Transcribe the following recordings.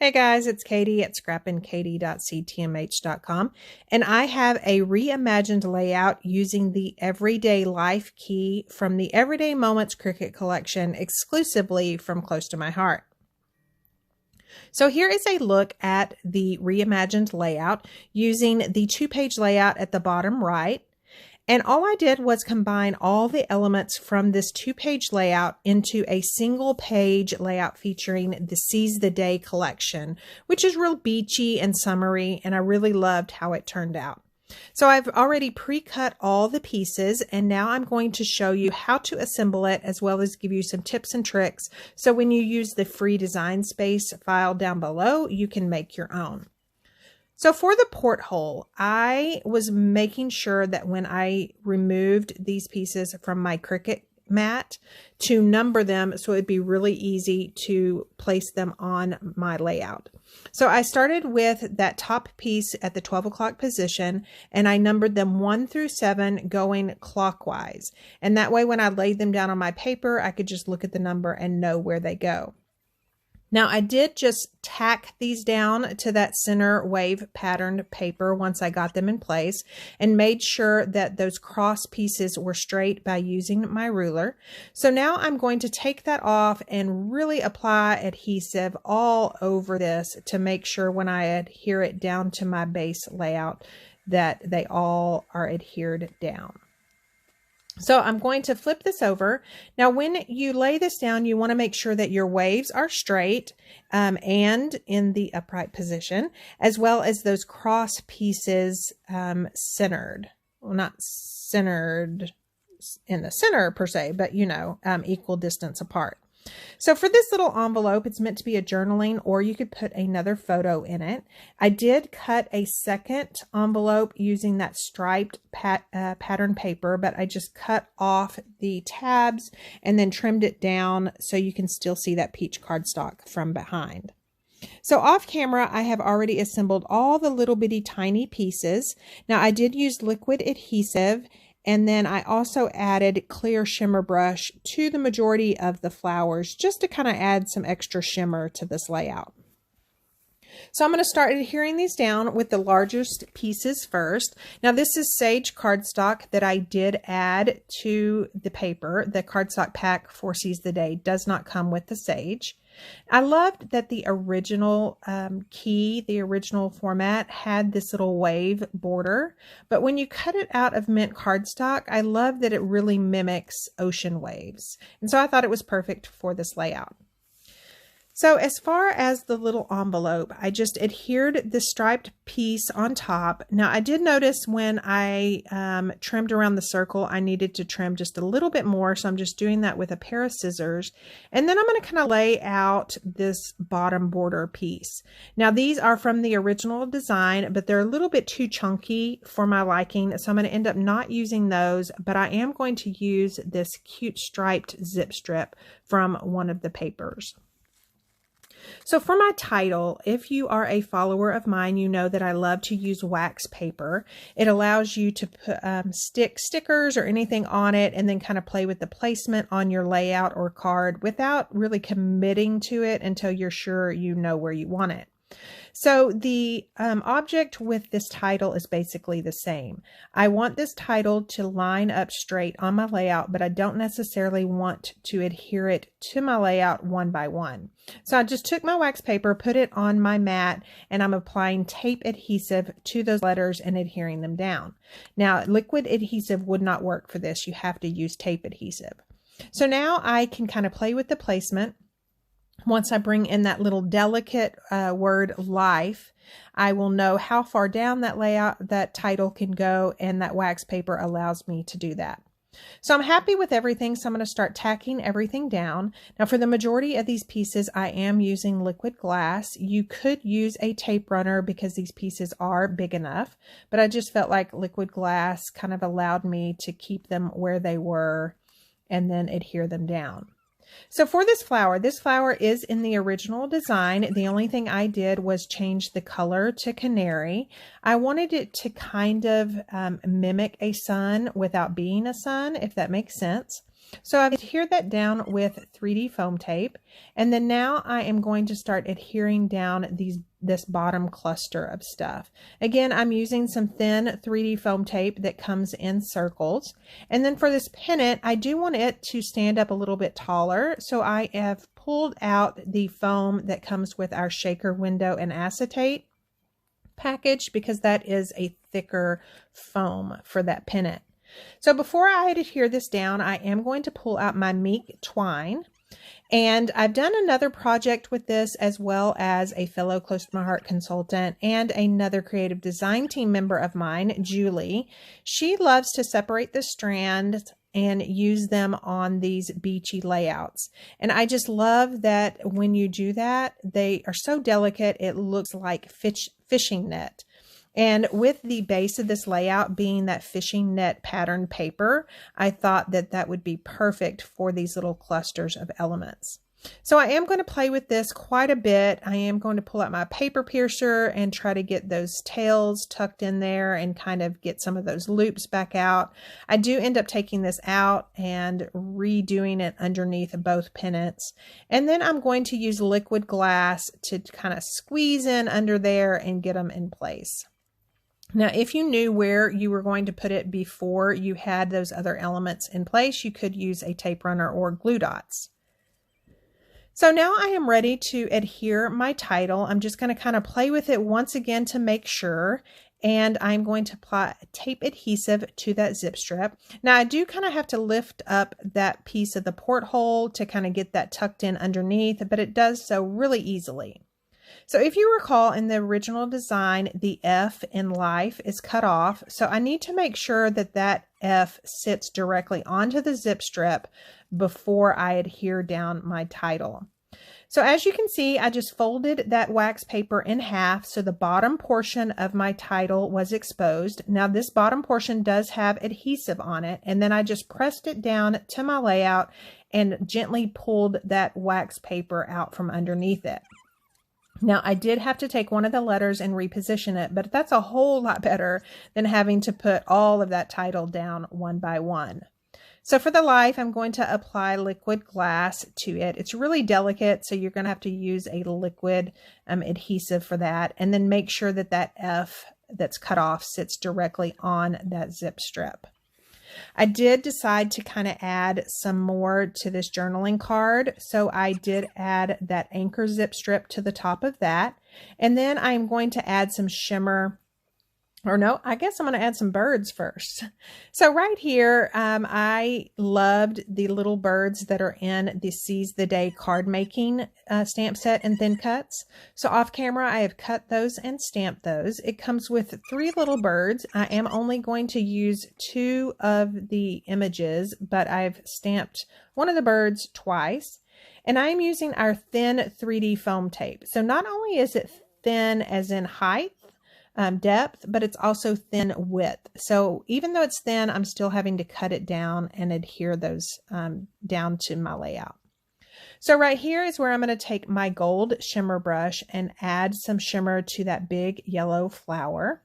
Hey guys, it's Katie at scrappinkaty.ctmh.com, and I have a reimagined layout using the Everyday Life key from the Everyday Moments Cricut Collection exclusively from Close to My Heart. So here is a look at the reimagined layout using the two-page layout at the bottom right. And all I did was combine all the elements from this two-page layout into a single page layout featuring the Seize the Day collection, which is real beachy and summery, and I really loved how it turned out. So I've already pre-cut all the pieces, and now I'm going to show you how to assemble it, as well as give you some tips and tricks. So when you use the free design space file down below, you can make your own. So for the porthole, I was making sure that when I removed these pieces from my Cricut mat to number them so it'd be really easy to place them on my layout. So I started with that top piece at the 12 o'clock position, and I numbered them 1 through 7 going clockwise. And that way when I laid them down on my paper, I could just look at the number and know where they go. Now I did just tack these down to that center wave patterned paper once I got them in place, and made sure that those cross pieces were straight by using my ruler. So now I'm going to take that off and really apply adhesive all over this to make sure when I adhere it down to my base layout that they all are adhered down. So I'm going to flip this over. Now, when you lay this down, you want to make sure that your waves are straight and in the upright position, as well as those cross pieces centered. Well, not centered in the center per se, but equal distance apart. So for this little envelope, it's meant to be a journaling, or you could put another photo in it. I did cut a second envelope using that striped pattern paper, but I just cut off the tabs and then trimmed it down so you can still see that peach cardstock from behind. So off camera, I have already assembled all the little bitty tiny pieces. Now I did use liquid adhesive, and then I also added clear shimmer brush to the majority of the flowers just to kind of add some extra shimmer to this layout. So I'm going to start adhering these down with the largest pieces first. Now this is sage cardstock that I did add to the paper. The cardstock pack for Seize the Day does not come with the sage. I loved that the original key, the original format, had this little wave border, but when you cut it out of mint cardstock, I love that it really mimics ocean waves. And so I thought it was perfect for this layout. So as far as the little envelope, I just adhered the striped piece on top. Now I did notice when I trimmed around the circle, I needed to trim just a little bit more. So I'm just doing that with a pair of scissors. And then I'm going to kind of lay out this bottom border piece. Now these are from the original design, but they're a little bit too chunky for my liking. So I'm going to end up not using those, but I am going to use this cute striped zip strip from one of the papers. So for my title, if you are a follower of mine, you know that I love to use wax paper. It allows you to put, stick stickers or anything on it, and then kind of play with the placement on your layout or card without really committing to it until you're sure you know where you want it. So the object with this title is basically the same. I want this title to line up straight on my layout, but I don't necessarily want to adhere it to my layout one by one. So I just took my wax paper, put it on my mat, and I'm applying tape adhesive to those letters and adhering them down. Now, liquid adhesive would not work for this. You have to use tape adhesive. So now I can kind of play with the placement. Once I bring in that little delicate word life, I will know how far down that layout, that title can go, and that wax paper allows me to do that. So I'm happy with everything, so I'm going to start tacking everything down. Now for the majority of these pieces, I am using liquid glass. You could use a tape runner because these pieces are big enough, but I just felt like liquid glass kind of allowed me to keep them where they were and then adhere them down. So for this flower is in the original design. The only thing I did was change the color to canary. I wanted it to kind of mimic a sun without being a sun, if that makes sense. So I've adhered that down with 3D foam tape, and then now I am going to start adhering down this bottom cluster of stuff. Again, I'm using some thin 3D foam tape that comes in circles. And then for this pennant, I do want it to stand up a little bit taller, so I have pulled out the foam that comes with our shaker window and acetate package, because that is a thicker foam for that pennant. So before I adhere this down, I am going to pull out my Meek twine. And I've done another project with this, as well as a fellow close to my heart consultant and another creative design team member of mine, Julie. She loves to separate the strands and use them on these beachy layouts. And I just love that when you do that, they are so delicate, it looks like fishing net. And with the base of this layout being that fishing net pattern paper, I thought that that would be perfect for these little clusters of elements. So I am going to play with this quite a bit. I am going to pull out my paper piercer and try to get those tails tucked in there and kind of get some of those loops back out. I do end up taking this out and redoing it underneath both pennants. And then I'm going to use liquid glass to kind of squeeze in under there and get them in place. Now, if you knew where you were going to put it before you had those other elements in place, you could use a tape runner or glue dots. So now I am ready to adhere my title. I'm just going to kind of play with it once again to make sure. And I'm going to apply tape adhesive to that zip strip. Now I do kind of have to lift up that piece of the porthole to kind of get that tucked in underneath, but it does so really easily. So if you recall, in the original design, the F in life is cut off. So I need to make sure that that F sits directly onto the zip strip before I adhere down my title. So as you can see, I just folded that wax paper in half so the bottom portion of my title was exposed. Now this bottom portion does have adhesive on it, and then I just pressed it down to my layout and gently pulled that wax paper out from underneath it. Now, I did have to take one of the letters and reposition it, but that's a whole lot better than having to put all of that title down one by one. So for the life, I'm going to apply liquid glass to it. It's really delicate, so you're going to have to use a liquid adhesive for that. And then make sure that that F that's cut off sits directly on that zip strip. I did decide to kind of add some more to this journaling card. So I did add that anchor zip strip to the top of that. And then I'm going to add some shimmer. Or no, I guess I'm going to add some birds first. So right here, I loved the little birds that are in the Seize the Day card making stamp set and thin cuts. So off camera, I have cut those and stamped those. It comes with 3 little birds. I am only going to use 2 of the images, but I've stamped one of the birds twice. And I'm using our thin 3D foam tape. So not only is it thin as in height, depth, but it's also thin width. So even though it's thin, I'm still having to cut it down and adhere those down to my layout. So right here is where I'm going to take my gold shimmer brush and add some shimmer to that big yellow flower.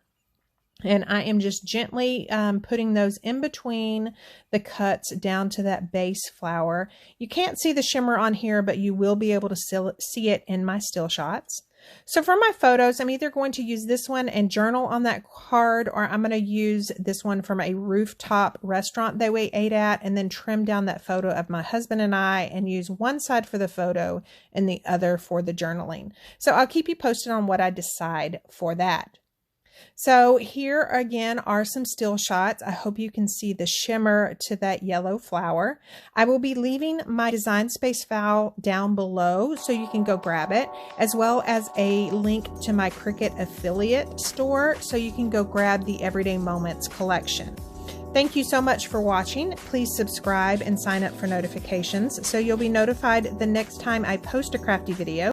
And I am just gently putting those in between the cuts down to that base flower. You can't see the shimmer on here, but you will be able to see it in my still shots. So for my photos, I'm either going to use this one and journal on that card, or I'm going to use this one from a rooftop restaurant that we ate at and then trim down that photo of my husband and I and use one side for the photo and the other for the journaling. So I'll keep you posted on what I decide for that. So here again are some still shots. I hope you can see the shimmer to that yellow flower. I will be leaving my design space file down below so you can go grab it, as well as a link to my Cricut affiliate store so you can go grab the Everyday Moments collection. Thank you so much for watching. Please subscribe and sign up for notifications so you'll be notified the next time I post a crafty video.